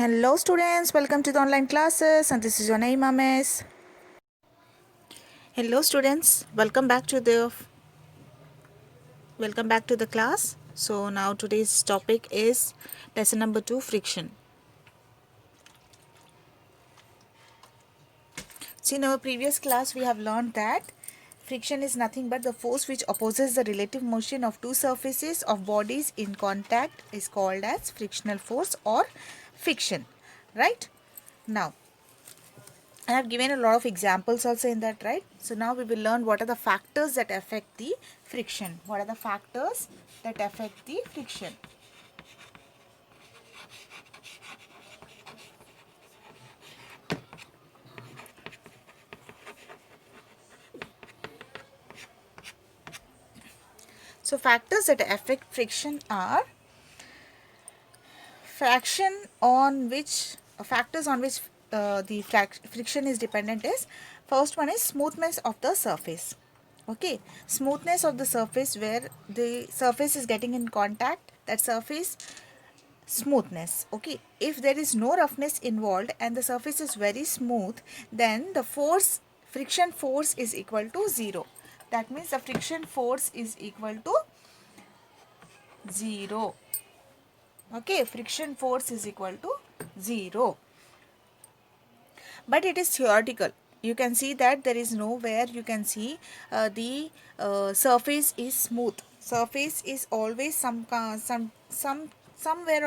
Hello students, welcome to the online classes and this is your name Miss. Hello students, welcome back to the class. So now today's topic is lesson number 2, friction. So in our previous class we have learned that friction is nothing but the force which opposes the relative motion of two surfaces of bodies in contact is called as frictional force or friction, right? Now I have given a lot of examples also in that, right? So now we will learn what are the factors that affect the friction. What are the factors that affect the friction? So factors that affect friction are fraction on which factors on which the friction is dependent is first one is smoothness of the surface. Okay, smoothness of the surface where the surface is getting in contact, that surface smoothness. Okay, if there is no roughness involved and the surface is very smooth, then the friction force is equal to 0. That means the friction force is equal to 0. Okay, friction force is equal to 0. But it is theoretical. You can see that there is nowhere you can see the surface is smooth. Surface is always somewhere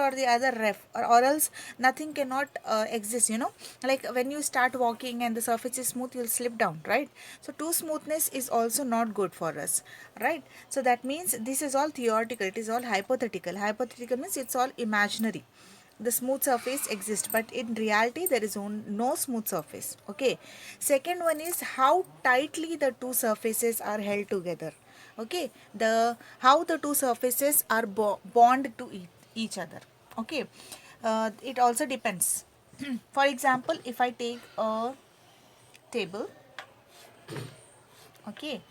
or the other ref, or else nothing cannot exist, you know, like when you start walking and the surface is smooth, you'll slip down, right? So too smoothness is also not good for us, right? So that means this is all theoretical, it is all hypothetical. Hypothetical means it's all imaginary. The smooth surface exists, but in reality there is no smooth surface. Okay, second one is how tightly the two surfaces are held together. Okay, the how the two surfaces are bond to each other. Okay, it also depends. For example, if I take a table, okay,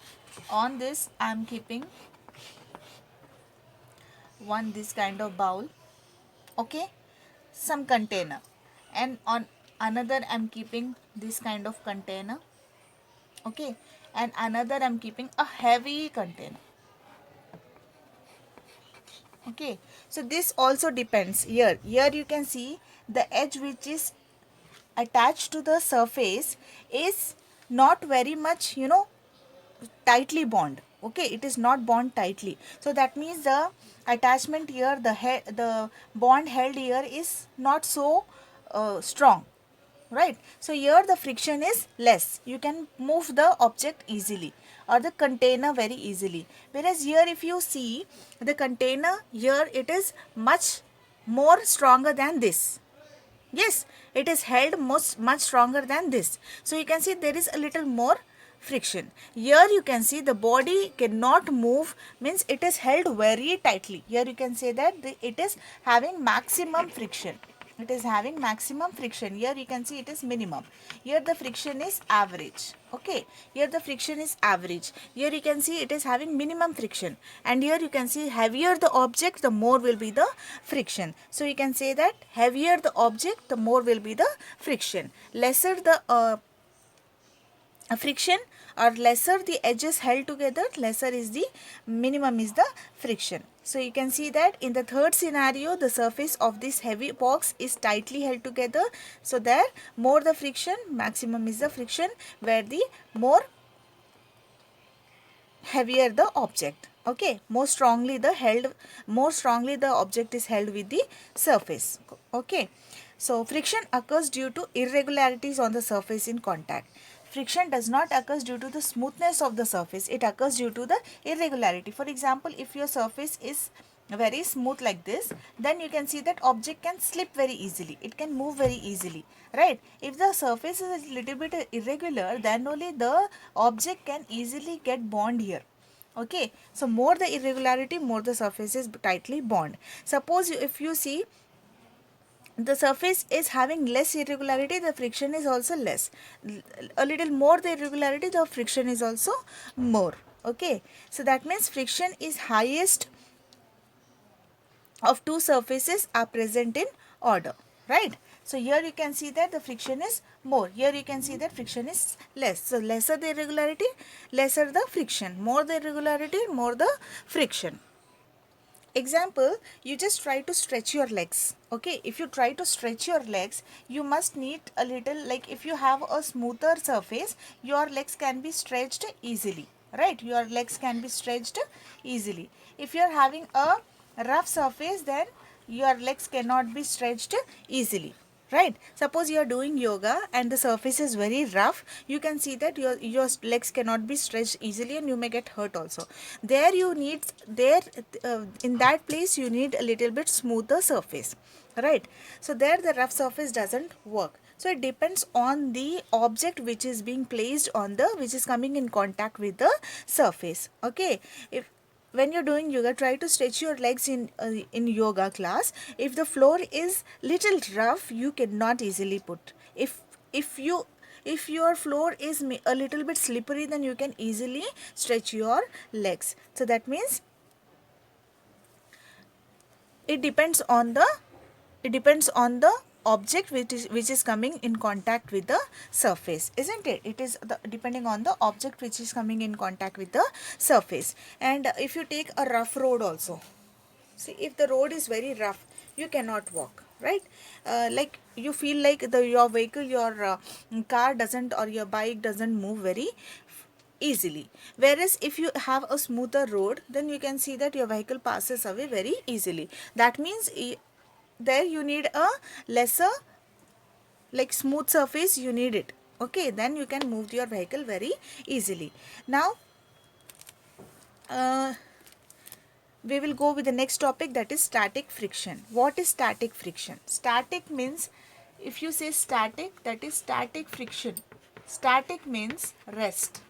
on this I am keeping one this kind of bowl, okay, some container, and on another I'm keeping this kind of container, okay, and another I'm keeping a heavy container. Okay, so this also depends. Here you can see the edge which is attached to the surface is not very much, you know, tightly bond. Okay, it is not bond tightly, so that means the attachment here, the bond held here is not so strong, right? So here the friction is less, you can move the object easily or the container very easily, whereas here if you see the container here, it is much more stronger than this. Yes, it is held much stronger than this. So you can see there is a little more friction. Here you can see the body cannot move, means it is held very tightly. Here you can say that it is having maximum friction. It is having maximum friction. Here you can see it is minimum. Here the friction is average. Okay, here the friction is average. Here you can see it is having minimum friction, and here you can see heavier the object, the more will be the friction. So you can say that heavier the object, the more will be the friction. Lesser the friction or lesser the edges held together, lesser is the minimum is the friction. So you can see that in the third scenario, the surface of this heavy box is tightly held together, so there more the friction, maximum is the friction, where the heavier the object. Okay, more strongly the object is held with the surface. Okay, so friction occurs due to irregularities on the surface in contact. Friction does not occur due to the smoothness of the surface, it occurs due to the irregularity. For example, if your surface is very smooth like this, then you can see that object can slip very easily, it can move very easily, right? If the surface is a little bit irregular, then only the object can easily get bond here. Okay, so more the irregularity, more the surface is tightly bond. Suppose if you see the surface is having less irregularity, the friction is also less. A little more the irregularity, the friction is also more. Okay, so that means friction is highest of two surfaces are present in order. right? So here you can see that the friction is more, here you can see that friction is less. So lesser the irregularity, lesser the friction, more the irregularity, more the friction. Example, you just try to stretch your legs. Okay, if you try to stretch your legs, you must need a little, like if you have a smoother surface, your legs can be stretched easily, right? Your legs can be stretched easily. If you are having a rough surface, then your legs cannot be stretched easily, right? Suppose you are doing yoga and the surface is very rough, you can see that your legs cannot be stretched easily and you may get hurt also. There you need, there in that place you need a little bit smoother surface, right? So there the rough surface doesn't work. So it depends on the object which is being placed on the, which is coming in contact with the surface. Okay, if when you're doing yoga, try to stretch your legs in yoga class. If the floor is little rough, you cannot easily put. If you, if your floor is a little bit slippery, then you can easily stretch your legs. So that means it depends on the, it depends on the object which is coming in contact with the surface, isn't it? It is the, depending on the object which is coming in contact with the surface. And if you take a rough road also, see, if the road is very rough, you cannot walk, right? Like you feel like the, your vehicle, your car doesn't, or your bike doesn't move very easily. Whereas if you have a smoother road, then you can see that your vehicle passes away very easily. That means there you need a lesser, like smooth surface, you need it. Okay, then you can move your vehicle very easily. Now we will go with the next topic, that is static friction. What is static friction? Static means, if you say static, that is static friction. Static means rest.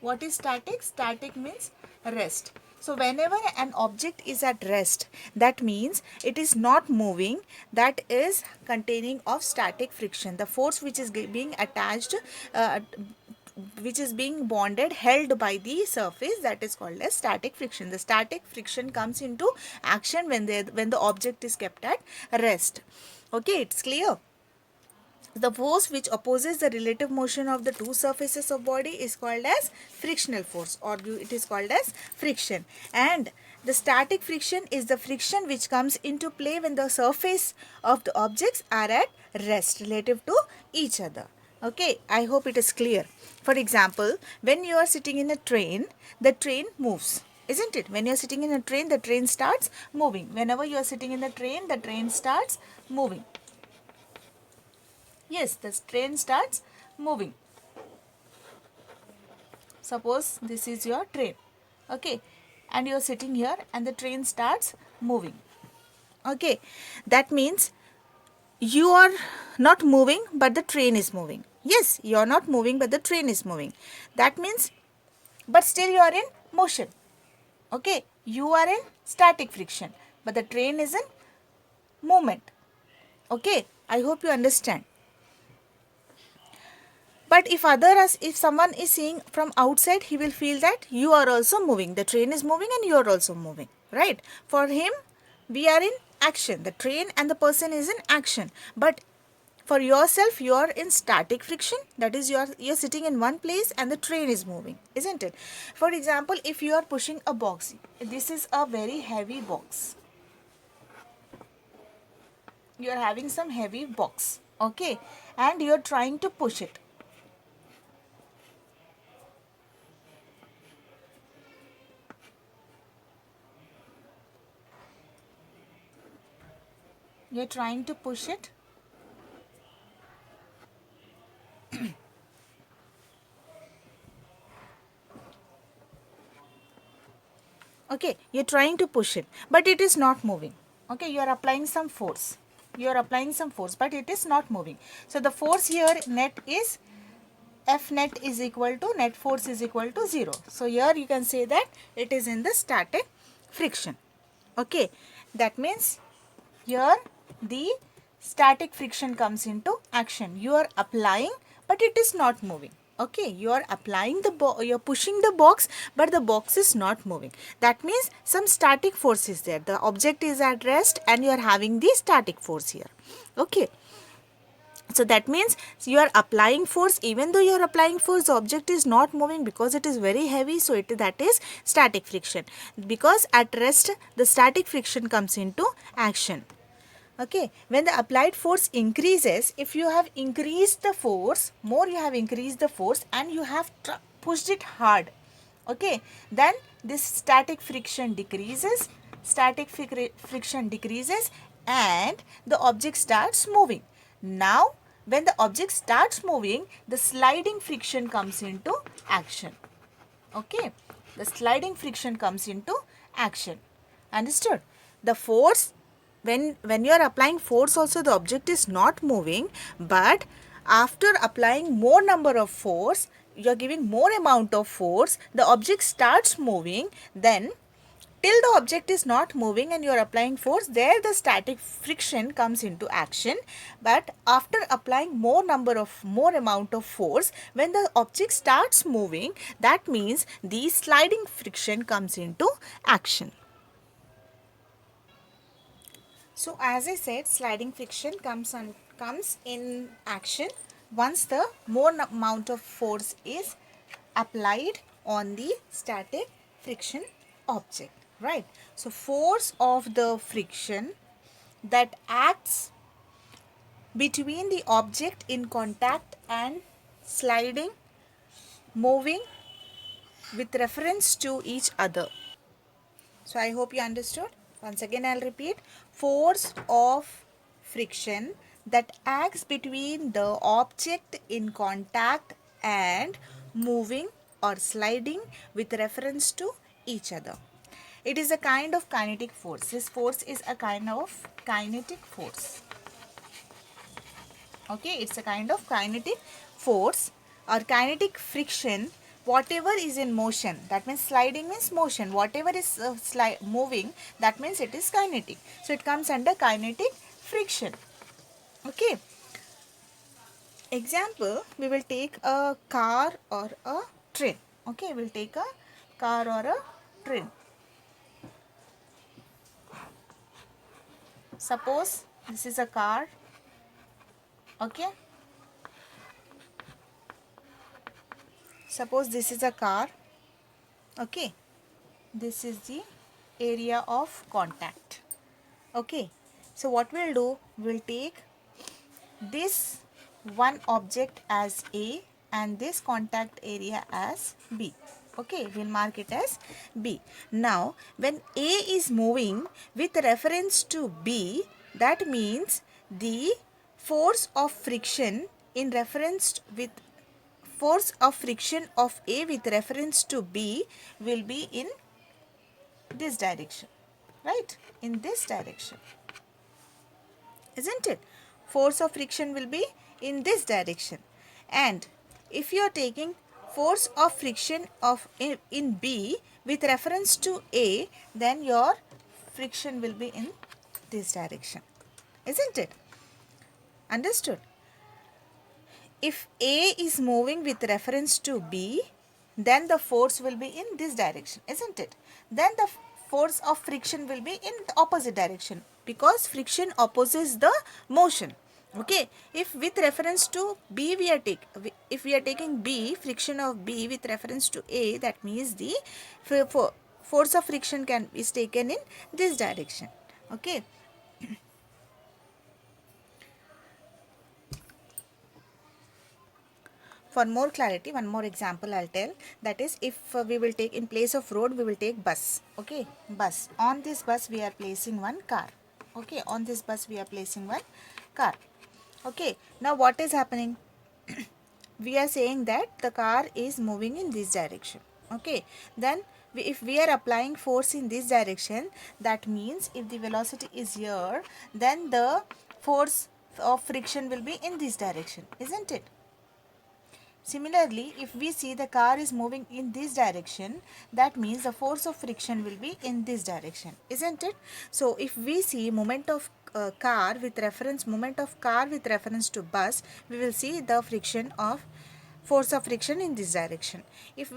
What is static? Static means rest. So whenever an object is at rest, that means it is not moving, that is containing of static friction. The force which is being attached, which is being bonded, held by the surface, that is called as static friction. The static friction comes into action when the object is kept at rest. Okay, it's clear. The force which opposes the relative motion of the two surfaces of body is called as frictional force, or it is called as friction. And the static friction is the friction which comes into play when the surface of the objects are at rest relative to each other. Okay, I hope it is clear. For example, when you are sitting in a train, the train moves, isn't it? When you are sitting in a train, the train starts moving. Whenever you are sitting in the train starts moving. Yes, the train starts moving. Suppose this is your train, okay, and you are sitting here and the train starts moving. Okay, that means you are not moving but the train is moving. Yes, you are not moving but the train is moving. That means, but still you are in motion. Okay, you are in static friction but the train is in movement. Okay, I hope you understand. But if someone is seeing from outside, he will feel that you are also moving. The train is moving and you are also moving, right? For him, we are in action. The train and the person is in action. But for yourself, you are in static friction. That is, you're sitting in one place and the train is moving, isn't it? For example, if you are pushing a box, this is a very heavy box. You are having some heavy box, okay, and you are trying to push it. You are trying to push it. Okay, you're trying to push it, but it is not moving. Okay, you are applying some force. You are applying some force, but it is not moving. So the force here net is F net is equal to, net force is equal to 0. So here you can say that it is in the static friction. Okay, that means here the static friction comes into action. You are applying, but it is not moving. Okay, you are applying the you're pushing the box, but the box is not moving. That means some static force is there. The object is at rest and you are having the static force here. Okay, so that means you are applying force. Even though you are applying force, the object is not moving because it is very heavy, so that is static friction. Because at rest the static friction comes into action. Okay, when the applied force increases, if you have increased the force, more you have increased the force and you have pushed it hard, okay, then this static friction decreases, friction decreases and the object starts moving. Now, when the object starts moving, the sliding friction comes into action. Okay, the sliding friction comes into action. Understood? The force, when you are applying force also, the object is not moving, but after applying more number of force, you are giving more amount of force, the object starts moving. Then till the object is not moving and you are applying force, there the static friction comes into action. But after applying more amount of force, when the object starts moving, that means the sliding friction comes into action. So as I said, sliding friction comes in action once the more amount of force is applied on the static friction object, right? So force of the friction that acts between the object in contact and sliding, moving with reference to each other. So I hope you understood. Once again I'll repeat. Force of friction that acts between the object in contact and moving or sliding with reference to each other. It is a kind of kinetic force. This force is a kind of kinetic force. Okay, it's a kind of kinetic force or kinetic friction. Whatever is in motion, that means sliding means motion, whatever is moving, that means it is kinetic, so it comes under kinetic friction. Okay, example, we will take a car or a train. Okay, we'll take a car or a train. Suppose this is a car. Okay, suppose this is a car. Okay, this is the area of contact. Okay, so what we'll do, we'll take this one object as A and this contact area as B. Okay, we'll mark it as B. Now, when A is moving with reference to B, that means the force of friction in reference with force of friction of A with reference to B will be in this direction, right? In this direction, isn't it? Force of friction will be in this direction. And if you are taking force of friction of in B with reference to A, then your friction will be in this direction, isn't it? Understood? If A is moving with reference to B, then the force will be in this direction, isn't it? Then the force of friction will be in the opposite direction, because friction opposes the motion. Okay, if with reference to B if we are taking B, friction of B with reference to A, that means the force of friction is taken in this direction. Okay. For more clarity, one more example I'll tell. That is, if we will take, in place of road, we will take bus. Okay, bus. On this bus, we are placing one car. Okay, on this bus, we are placing one car. Okay, now what is happening? We are saying that the car is moving in this direction. Okay, then if we are applying force in this direction, that means if the velocity is here, then the force of friction will be in this direction, isn't it? Similarly, if we see the car is moving in this direction, that means the force of friction will be in this direction, isn't it? So, if we see moment of moment of car with reference to bus, we will see the force of friction in this direction. If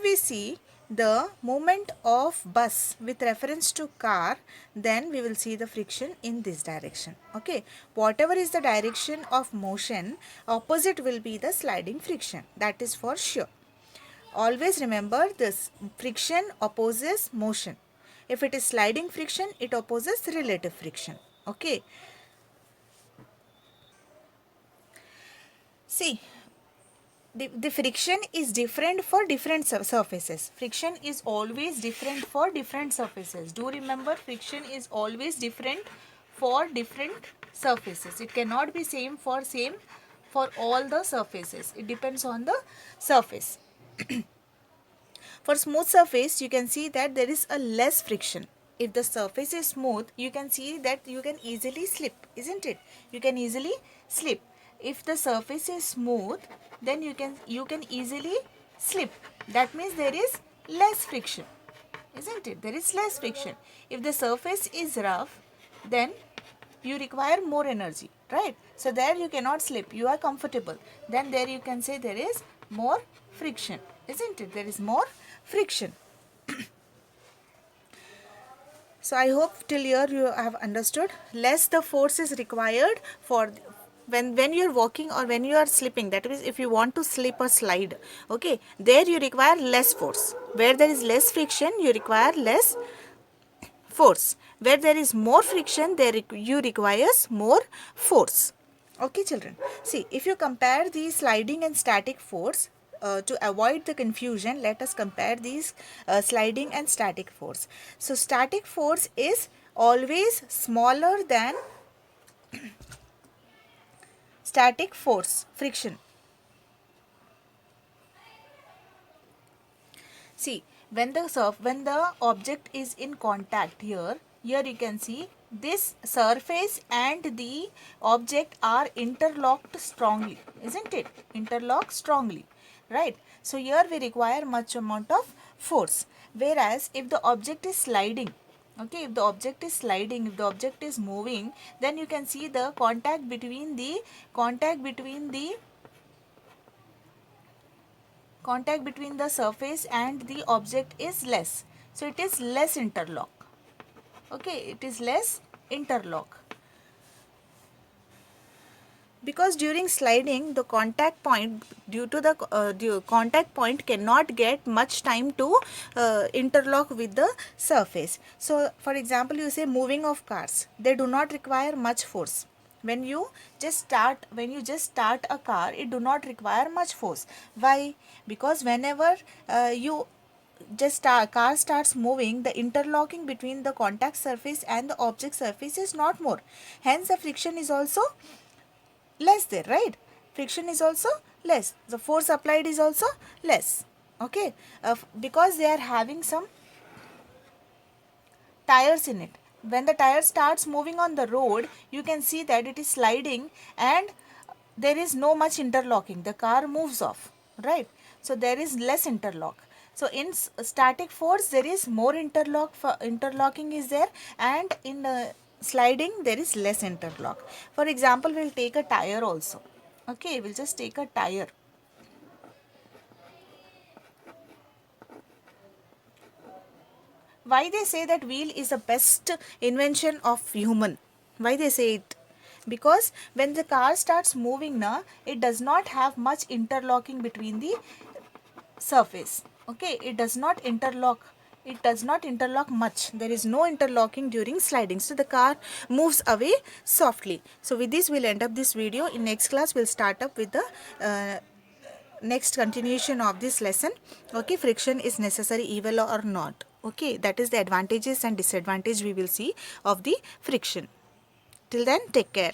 we see the movement of bus with reference to car, then we will see the friction in this direction. Okay, whatever is the direction of motion, opposite will be the sliding friction, that is for sure. Always remember this, friction opposes motion. If it is sliding friction, it opposes relative friction. Okay, see, the friction is different for different surfaces. Friction is always different for different surfaces. Do remember, friction is always different for different surfaces. It cannot be same for all the surfaces. It depends on the surface. For smooth surface, you can see that there is a less friction. If the surface is smooth, you can see that you can easily slip, isn't it? You can easily slip. If the surface is smooth, then you can easily slip. That means there is less friction, isn't it? There is less friction. If the surface is rough, then you require more energy, right? So there you cannot slip, you are comfortable. Then there you can say there is more friction, isn't it? There is more friction. So I hope till here you have understood. Less the force is required for when you are walking or when you are slipping, that means if you want to slip or slide, okay, there you require less force. Where there is less friction, you require less force. Where there is more friction, there you requires more force. Okay children, see, if you compare the sliding and static force, to avoid the confusion, let us compare these sliding and static force. So static force is always smaller than static force, friction. See, when the object is in contact, here you can see this surface and the object are interlocked strongly, isn't it? Interlocked strongly, right? So here we require much amount of force. Whereas if the object is sliding, okay, if the object is sliding, if the object is moving, then you can see the contact between the surface and the object is less. So it is less interlock. Okay, it is less interlock. Because during sliding, the contact point, due to the contact point cannot get much time to interlock with the surface. So for example, you say moving of cars, they do not require much force. When you just start a car, it do not require much force. Why? Because whenever car starts moving, the interlocking between the contact surface and the object surface is not more. Hence the friction is also less there, right? Friction is also less. The force applied is also less. Okay, because they are having some tires in it. When the tire starts moving on the road, you can see that it is sliding and there is no much interlocking. The car moves off, right? So there is less interlock. So in static force, there is more interlocking is there, and in sliding there is less interlock. For example, we'll take a tire also. Okay, we'll just take a tire. Why they say that wheel is the best invention of human? Why they say it? Because when the car starts moving now, it does not have much interlocking between the surface. Okay, it does not interlock. It does not interlock much. There is no interlocking during sliding. So the car moves away softly. So with this, we'll end up this video. In next class, we'll start up with the next continuation of this lesson. Okay, friction is necessary evil or not. Okay, that is the advantages and disadvantage we will see of the friction. Till then, take care.